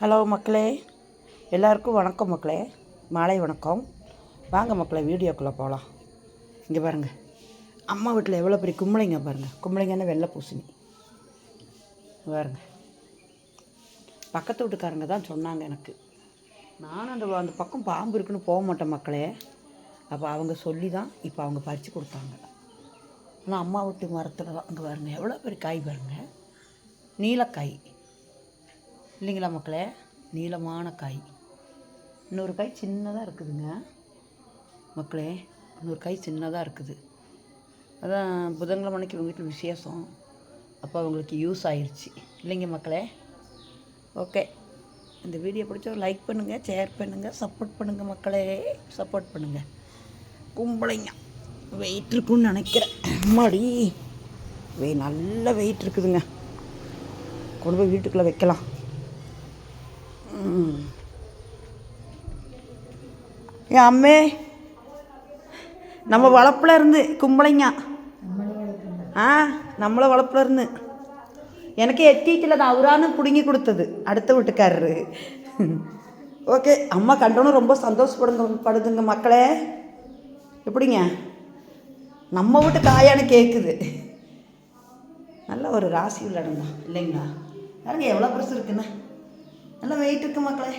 Hello மக்களே, எல்லாருக்கும் வணக்கம் மக்களே, மாலை வணக்கம். வாங்க மக்களே, வீடியோக்குள்ளே போகலாம். இங்கே பாருங்கள், அம்மா வீட்டில் எவ்வளோ பெரிய கும்பளைங்க பாருங்கள். கும்பளைங்கன்னா வெள்ளை பூசணி பாருங்கள். பக்கத்து வீட்டுக்காரங்க தான் சொன்னாங்க எனக்கு. நானும் அந்த பக்கம் பாம்பு இருக்குன்னு போக மாட்டேன் மக்களே. அப்போ அவங்க சொல்லி தான் இப்போ அவங்க பறித்து கொடுத்தாங்க. ஆனால் அம்மா வீட்டு மரத்தில் தான். அங்கே பாருங்கள் எவ்வளோ பெரிய காய் பாருங்கள். நீலக்காய் இல்லைங்களா மக்களே, நீளமான காய். இன்னொரு காய் சின்னதாக இருக்குதுங்க மக்களே, இன்னொரு காய் சின்னதாக இருக்குது. அதான் புதன்கிழமை அன்னைக்கு உங்கள் வீட்டில் விசேஷம், அப்போ அவங்களுக்கு யூஸ் ஆயிடுச்சு இல்லைங்க மக்களே. ஓகே, இந்த வீடியோ பிடிச்சா லைக் பண்ணுங்கள், ஷேர் பண்ணுங்கள், சப்போர்ட் பண்ணுங்கள் மக்களே, சப்போர்ட் பண்ணுங்கள். கும்பளைங்க வெயிட் இருக்குன்னு நினைக்கிறேன். அம்மாடி நல்ல வெயிட் இருக்குதுங்க. கொண்டு போய் வீட்டுக்குள்ளே வைக்கலாம். என் அம்மே நம்ம வளப்பில் இருந்து கும்பளைங்க நம்மளை வளப்பில் இருந்து எனக்கு எத்திக்கல தான் அவரானு பிடுங்கி கொடுத்தது அடுத்த வீட்டுக்காரரு. ஓகே, அம்மா கண்டோன்னு ரொம்ப படுதுங்க மக்களே. எப்படிங்க நம்ம வீட்டு காயான்னு கேட்குது. நல்ல ஒரு ராசி உள்ள இடம் தான் இல்லைங்களா. பாருங்க எவ்வளோ பெருசு இருக்குன்னு. நல்லா வெயிட் இருக்குது மக்களே.